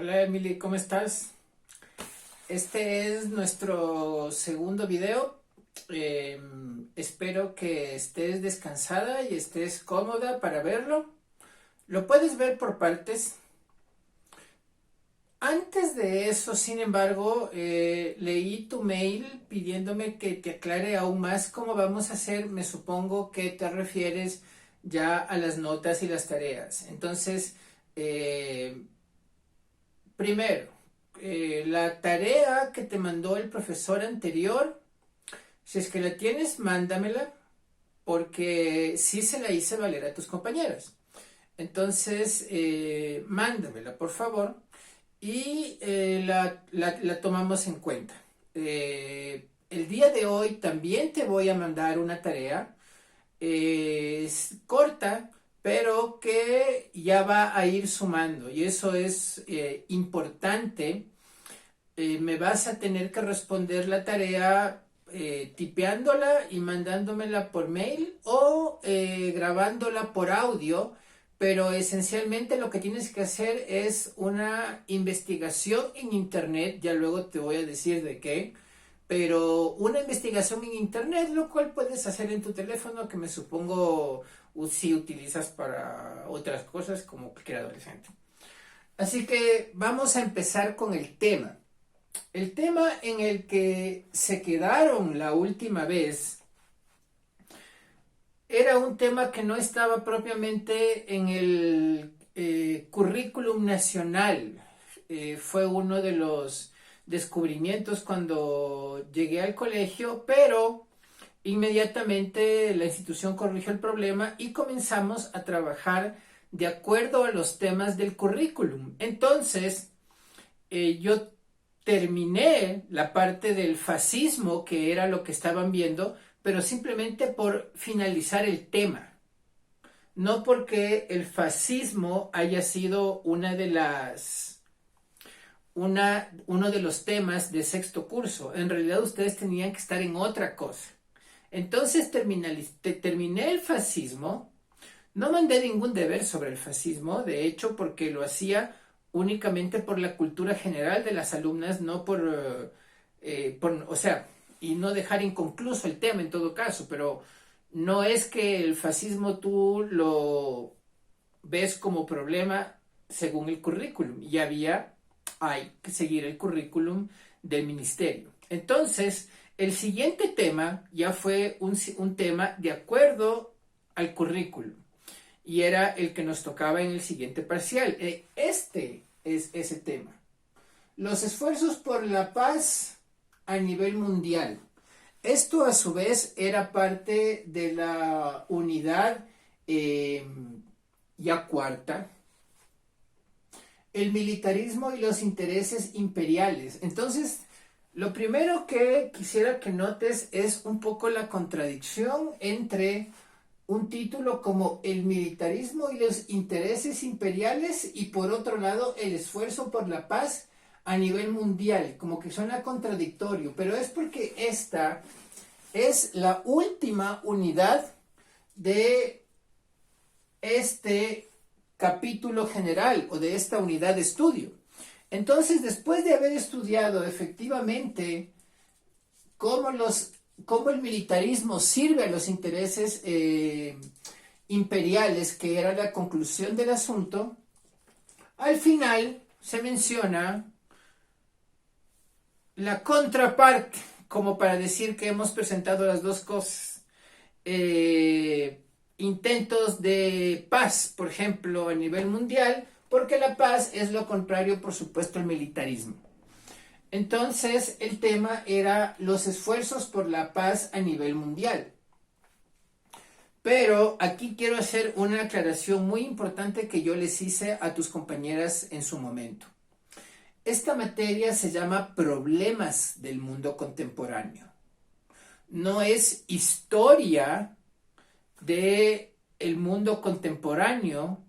Hola Emily, ¿cómo estás? Este es nuestro segundo video. Espero que estés descansada y estés cómoda para verlo. Lo puedes ver por partes. Antes de eso, sin embargo, leí tu mail pidiéndome que te aclare aún más cómo vamos a hacer. Me supongo que te refieres ya a las notas y las tareas. Entonces, eh, primero, la tarea que te mandó el profesor anterior, si es que la tienes, mándamela, porque sí se la hice valer a tus compañeras. Entonces, mándamela, por favor, y la tomamos en cuenta. El día de hoy también te voy a mandar una tarea, es corta, pero que ya va a ir sumando, y eso es importante. Me vas a tener que responder la tarea tipeándola y mandándomela por mail o grabándola por audio, pero esencialmente lo que tienes que hacer es una investigación en internet, ya luego te voy a decir de qué, pero una investigación en internet, lo cual puedes hacer en tu teléfono, que me supongo si utilizas para otras cosas como cualquier adolescente. Así que vamos a empezar con el tema. El tema en el que se quedaron la última vez era un tema que no estaba propiamente en el currículum nacional. Fue uno de los descubrimientos cuando llegué al colegio, pero inmediatamente la institución corrigió el problema y comenzamos a trabajar de acuerdo a los temas del currículum. Entonces, yo terminé la parte del fascismo, que era lo que estaban viendo, pero simplemente por finalizar el tema. No porque el fascismo haya sido uno de los temas de sexto curso. En realidad ustedes tenían que estar en otra cosa. Entonces terminé el fascismo. No mandé ningún deber sobre el fascismo, de hecho, porque lo hacía únicamente por la cultura general de las alumnas, no o sea, y no dejar inconcluso el tema en todo caso, pero no es que el fascismo tú lo ves como problema según el currículum, y hay que seguir el currículum del ministerio. Entonces, el siguiente tema ya fue un tema de acuerdo al currículum y era el que nos tocaba en el siguiente parcial. Este es ese tema. Los esfuerzos por la paz a nivel mundial. Esto a su vez era parte de la unidad eh, ya cuarta. El militarismo y los intereses imperiales. Entonces, lo primero que quisiera que notes es un poco la contradicción entre un título como el militarismo y los intereses imperiales y por otro lado el esfuerzo por la paz a nivel mundial, como que suena contradictorio, pero es porque esta es la última unidad de este capítulo general o de esta unidad de estudio. Entonces, después de haber estudiado efectivamente cómo cómo el militarismo sirve a los intereses imperiales, que era la conclusión del asunto, al final se menciona la contraparte, como para decir que hemos presentado las dos cosas. Intentos de paz, por ejemplo, a nivel mundial, porque la paz es lo contrario, por supuesto, al militarismo. Entonces, el tema era los esfuerzos por la paz a nivel mundial. Pero aquí quiero hacer una aclaración muy importante que yo les hice a tus compañeras en su momento. Esta materia se llama Problemas del Mundo Contemporáneo. No es historia del mundo contemporáneo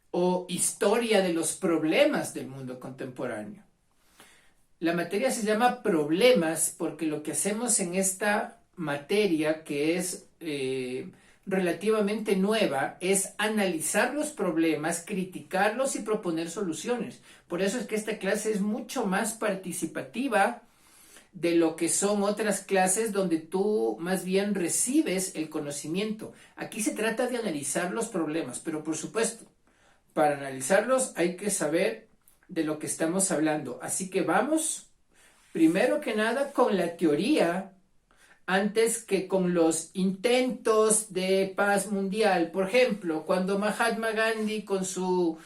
o historia de los problemas del mundo contemporáneo. La materia se llama Problemas porque lo que hacemos en esta materia, que es relativamente nueva es analizar los problemas, criticarlos y proponer soluciones. Por eso es que esta clase es mucho más participativa de lo que son otras clases donde tú más bien recibes el conocimiento. Aquí se trata de analizar los problemas, pero por supuesto, para analizarlos hay que saber de lo que estamos hablando. Así que vamos, primero que nada, con la teoría antes que con los intentos de paz mundial. Por ejemplo, cuando Mahatma Gandhi con su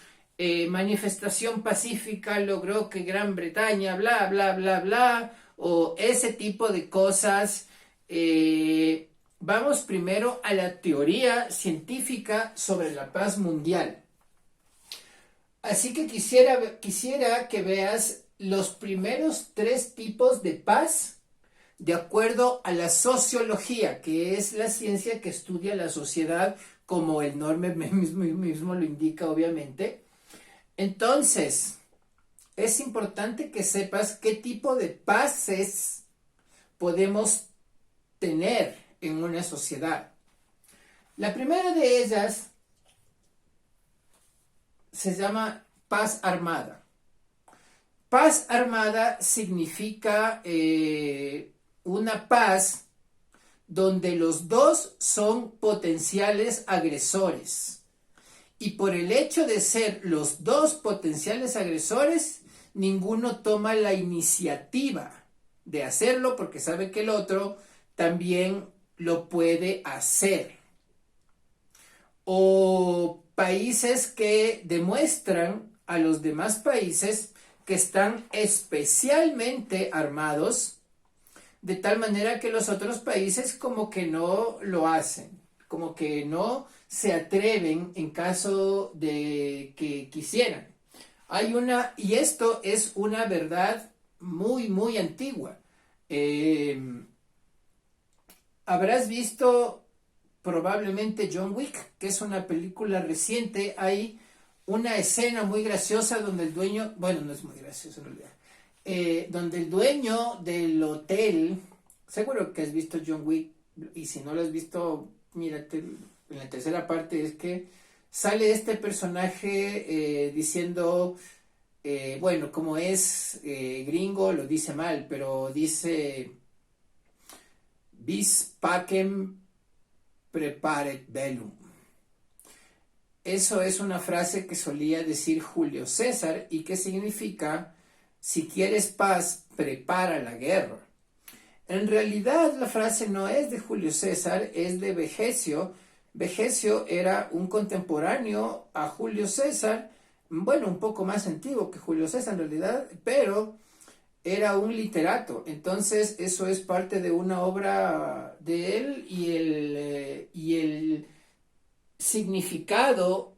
manifestación pacífica logró que Gran Bretaña, bla, bla, bla, bla, o ese tipo de cosas. Vamos primero a la teoría científica sobre la paz mundial. Así que quisiera que veas los primeros 3 tipos de paz de acuerdo a la sociología, que es la ciencia que estudia la sociedad, como el nombre mismo lo indica, obviamente. Entonces, es importante que sepas qué tipo de paces podemos tener en una sociedad. La primera de ellas se llama paz armada. Paz armada significa una paz donde los dos son potenciales agresores. Y por el hecho de ser los dos potenciales agresores, ninguno toma la iniciativa de hacerlo porque sabe que el otro también lo puede hacer. O países que demuestran a los demás países que están especialmente armados, de tal manera que los otros países como que no lo hacen, como que no se atreven en caso de que quisieran. Y esto es una verdad muy, muy antigua. Habrás visto probablemente John Wick, que es una película reciente. Hay una escena muy graciosa donde el dueño, bueno, no es muy gracioso en realidad, donde el dueño del hotel, seguro que has visto John Wick, y si no lo has visto, mírate, en la tercera parte es que sale este personaje diciendo, bueno, como es gringo, lo dice mal, pero dice, bis pacem preparet bellum. Eso es una frase que solía decir Julio César y que significa, si quieres paz, prepara la guerra. En realidad la frase no es de Julio César, es de Vegecio. Vegecio era un contemporáneo a Julio César, bueno, un poco más antiguo que Julio César en realidad, pero era un literato. Entonces eso es parte de una obra de él y el significado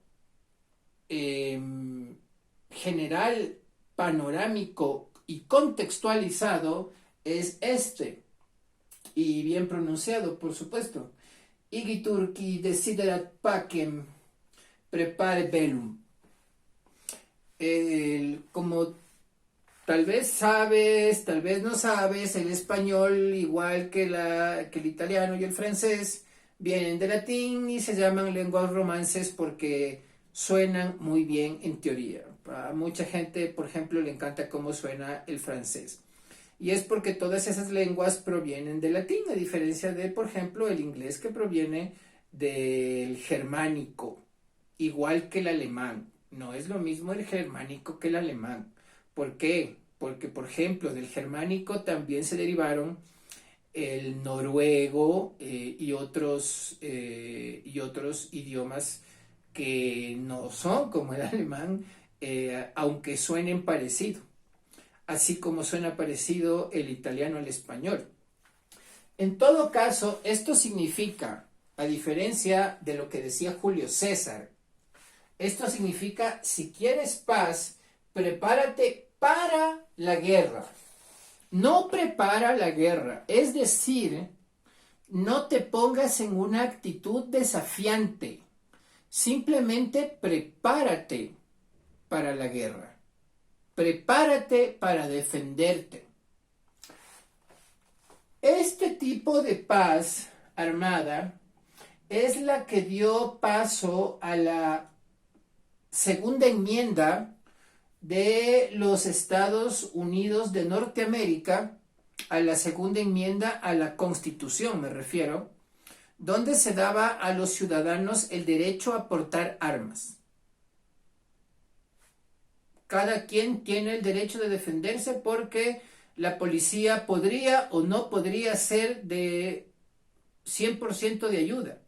general, panorámico y contextualizado es este, y bien pronunciado, por supuesto. Igiturki desiderat pacem prepare bellum. Como tal vez sabes, tal vez no sabes, el español, igual que el italiano y el francés, vienen de latín y se llaman lenguas romances porque suenan muy bien en teoría. A mucha gente, por ejemplo, le encanta cómo suena el francés. Y es porque todas esas lenguas provienen del latín, a diferencia de, por ejemplo, el inglés, que proviene del germánico, igual que el alemán. No es lo mismo el germánico que el alemán. ¿Por qué? Porque, por ejemplo, del germánico también se derivaron el noruego y otros idiomas que no son como el alemán, aunque suenen parecido, así como suena parecido el italiano al español. En todo caso, esto significa, a diferencia de lo que decía Julio César, esto significa, si quieres paz, prepárate para la guerra. No prepara la guerra, es decir, no te pongas en una actitud desafiante. Simplemente prepárate para la guerra. Prepárate para defenderte. Este tipo de paz armada es la que dio paso a la segunda enmienda de los Estados Unidos de Norteamérica, a la segunda enmienda a la Constitución, me refiero, donde se daba a los ciudadanos el derecho a portar armas. Cada quien tiene el derecho de defenderse porque la policía podría o no podría ser de 100% de ayuda.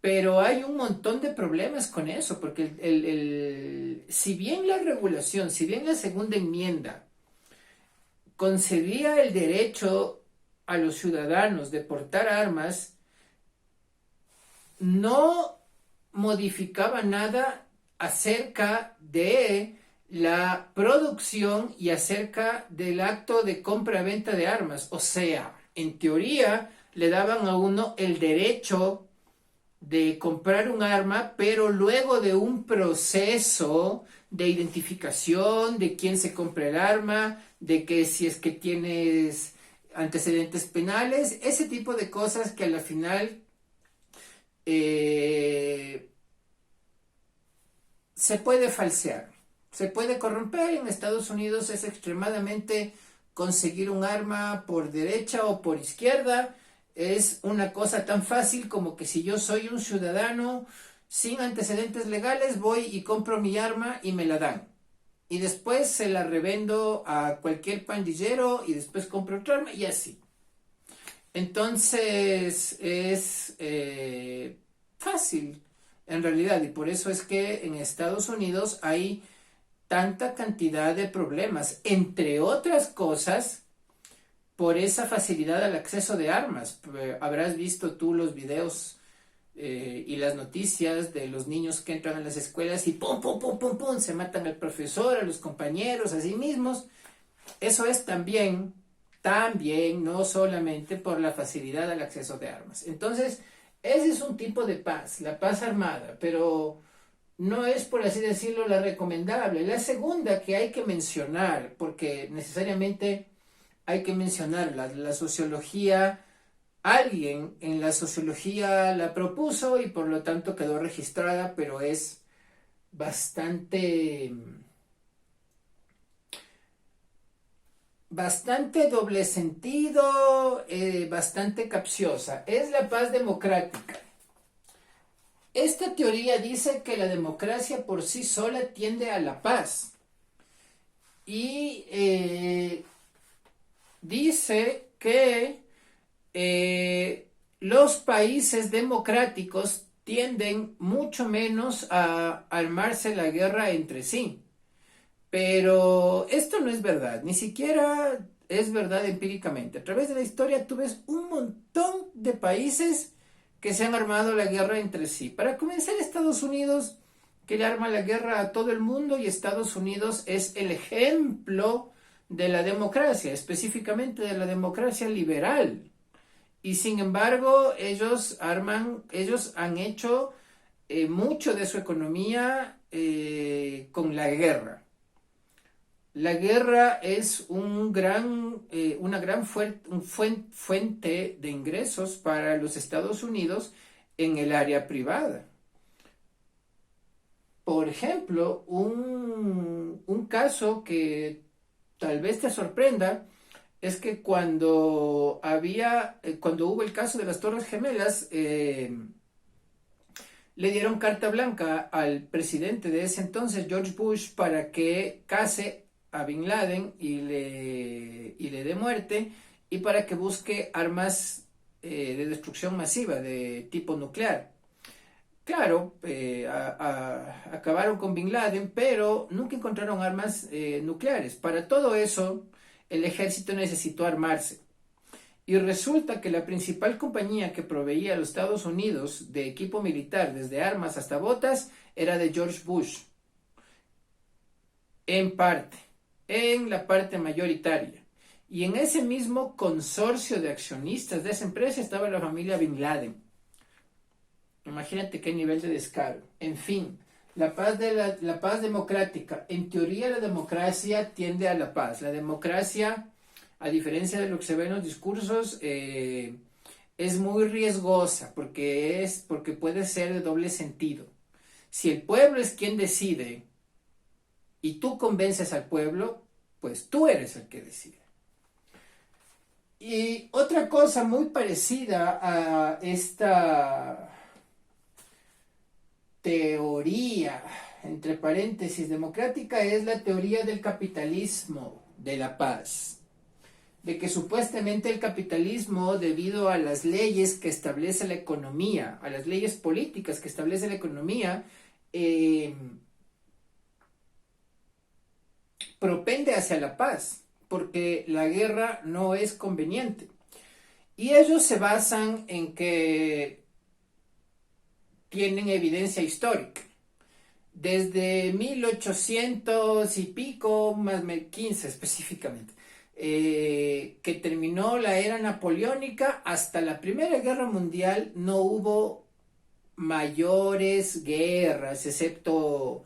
Pero hay un montón de problemas con eso, porque si bien la regulación, si bien la segunda enmienda concedía el derecho a los ciudadanos de portar armas, no modificaba nada acerca de la producción y acerca del acto de compra-venta de armas. O sea, en teoría le daban a uno el derecho de comprar un arma, pero luego de un proceso de identificación de quién se compra el arma, de que si es que tienes antecedentes penales, ese tipo de cosas que a la final se puede falsear, se puede corromper. En Estados Unidos es extremadamente conseguir un arma por derecha o por izquierda. Es una cosa tan fácil como que si yo soy un ciudadano sin antecedentes legales, voy y compro mi arma y me la dan. Y después se la revendo a cualquier pandillero y después compro otra arma y así. Entonces es fácil en realidad, y por eso es que en Estados Unidos hay tanta cantidad de problemas, entre otras cosas, por esa facilidad al acceso de armas. Habrás visto tú los videos y las noticias de los niños que entran a las escuelas y pum, pum, pum, pum, pum, se matan al profesor, a los compañeros, a sí mismos. Eso es también, no solamente por la facilidad al acceso de armas. Entonces, ese es un tipo de paz, la paz armada, pero no es, por así decirlo, la recomendable. La segunda que hay que mencionar, porque necesariamente hay que mencionarla, la sociología, alguien en la sociología la propuso y por lo tanto quedó registrada, pero es bastante doble sentido, bastante capciosa. Es la paz democrática. Esta teoría dice que la democracia por sí sola tiende a la paz y dice que los países democráticos tienden mucho menos a armarse la guerra entre sí. Pero esto no es verdad, ni siquiera es verdad empíricamente. A través de la historia tú ves un montón de países que se han armado la guerra entre sí. Para comenzar, Estados Unidos, que le arma la guerra a todo el mundo, y Estados Unidos es el ejemplo de la democracia, específicamente de la democracia liberal. Y sin embargo, ellos han hecho mucho de su economía con la guerra. La guerra es una gran fuente de ingresos para los Estados Unidos en el área privada. Por ejemplo, un caso que tal vez te sorprenda es que cuando hubo el caso de las Torres Gemelas, le dieron carta blanca al presidente de ese entonces, George Bush, para que case a Bin Laden y le dé muerte, y para que busque armas de destrucción masiva de tipo nuclear. Claro, acabaron con Bin Laden, pero nunca encontraron armas nucleares. Para todo eso, el ejército necesitó armarse. Y resulta que la principal compañía que proveía a los Estados Unidos de equipo militar, desde armas hasta botas, era de George Bush. En la parte mayoritaria. Y en ese mismo consorcio de accionistas de esa empresa estaba la familia Bin Laden. Imagínate qué nivel de descaro. En fin, la paz democrática. En teoría, la democracia tiende a la paz. La democracia, a diferencia de lo que se ve en los discursos, es muy riesgosa porque puede ser de doble sentido. Si el pueblo es quien decide y tú convences al pueblo, pues tú eres el que decide. Y otra cosa muy parecida a esta teoría, entre paréntesis, democrática, es la teoría del capitalismo de la paz. De que supuestamente el capitalismo, debido a las leyes que establece la economía, a las leyes políticas que establece la economía, propende hacia la paz, porque la guerra no es conveniente. Y ellos se basan en que tienen evidencia histórica. Desde 1800 y pico, más 15 específicamente, que terminó la era napoleónica, hasta la Primera Guerra Mundial no hubo mayores guerras, excepto,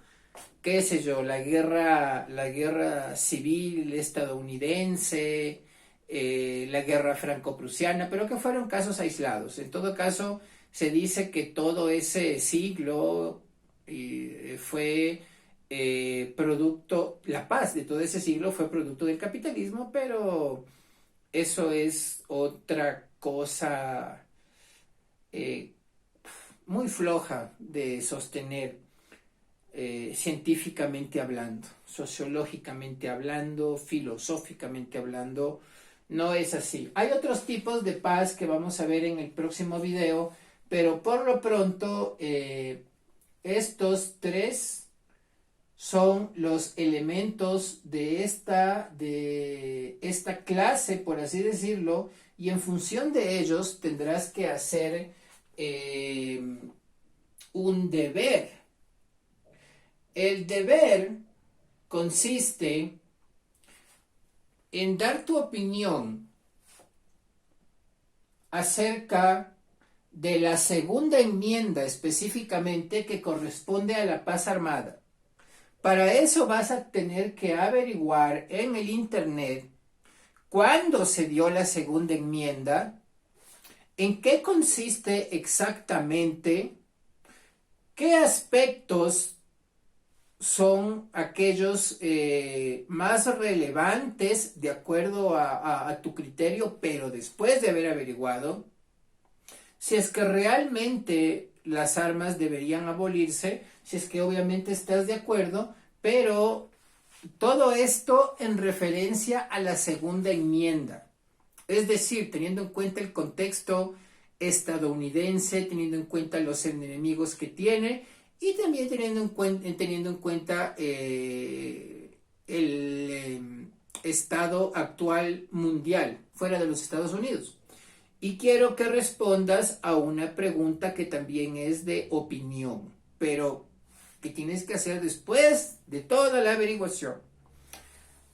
qué sé yo, la guerra civil estadounidense, la guerra franco-prusiana, pero que fueron casos aislados. En todo caso, se dice que todo ese siglo fue producto, la paz de todo ese siglo fue producto del capitalismo, pero eso es otra cosa eh, muy floja de sostener, científicamente hablando, sociológicamente hablando, filosóficamente hablando. No es así. Hay otros tipos de paz que vamos a ver en el próximo video, pero por lo pronto estos tres son los elementos de esta clase, por así decirlo, y en función de ellos tendrás que hacer un deber. El deber consiste en dar tu opinión acerca de la segunda enmienda específicamente que corresponde a la paz armada. Para eso vas a tener que averiguar en el internet cuándo se dio la segunda enmienda, en qué consiste exactamente, qué aspectos son aquellos más relevantes de acuerdo a tu criterio, pero después de haber averiguado si es que realmente las armas deberían abolirse, si es que obviamente estás de acuerdo, pero todo esto en referencia a la segunda enmienda. Es decir, teniendo en cuenta el contexto estadounidense, teniendo en cuenta los enemigos que tiene y también teniendo en cuenta el estado actual mundial, fuera de los Estados Unidos. Y quiero que respondas a una pregunta que también es de opinión, pero que tienes que hacer después de toda la averiguación.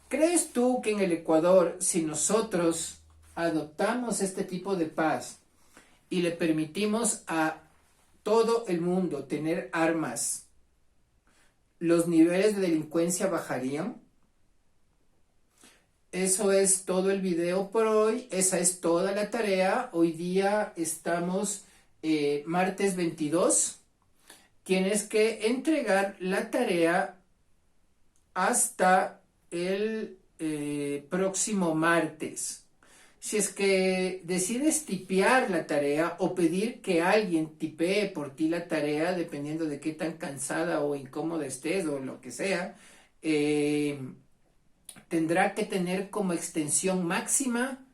¿Crees tú que en el Ecuador, si nosotros adoptamos este tipo de paz y le permitimos a todo el mundo tener armas, los niveles de delincuencia bajarían? Eso es todo el video por hoy, esa es toda la tarea. Hoy día estamos martes 22. Tienes que entregar la tarea hasta el próximo martes. Si es que decides tipear la tarea o pedir que alguien tipee por ti la tarea, dependiendo de qué tan cansada o incómoda estés o lo que sea, tendrá que tener como extensión máxima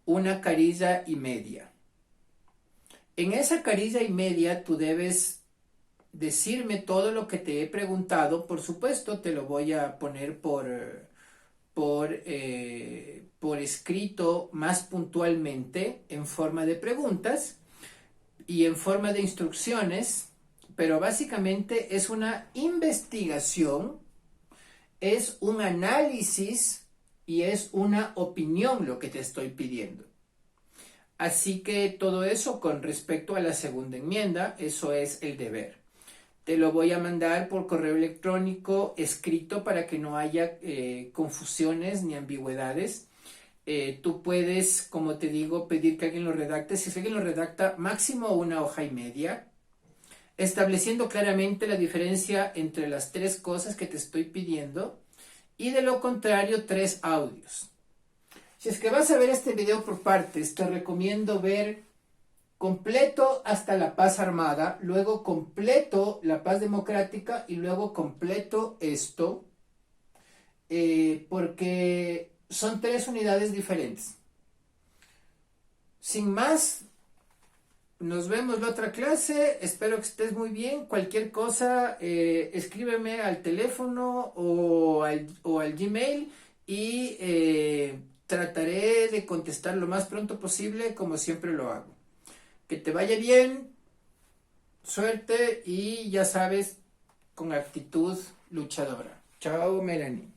una carilla y media. En esa carilla y media tú debes decirme todo lo que te he preguntado. Por supuesto, te lo voy a poner por escrito más puntualmente en forma de preguntas y en forma de instrucciones, pero básicamente es una investigación, es un análisis y es una opinión lo que te estoy pidiendo. Así que todo eso con respecto a la segunda enmienda, eso es el deber. Te lo voy a mandar por correo electrónico escrito para que no haya confusiones ni ambigüedades. Tú puedes, como te digo, pedir que alguien lo redacte. Si alguien lo redacta, máximo 1 hoja y media, estableciendo claramente la diferencia entre las 3 cosas que te estoy pidiendo y de lo contrario 3 audios. Si es que vas a ver este video por partes, te recomiendo ver completo hasta la paz armada, luego completo la paz democrática y luego completo esto, porque son 3 unidades diferentes. Sin más, nos vemos la otra clase. Espero que estés muy bien. Cualquier cosa, escríbeme al teléfono o al Gmail y trataré de contestar lo más pronto posible, como siempre lo hago. Que te vaya bien, suerte y ya sabes, con actitud luchadora. Chao, Melanie.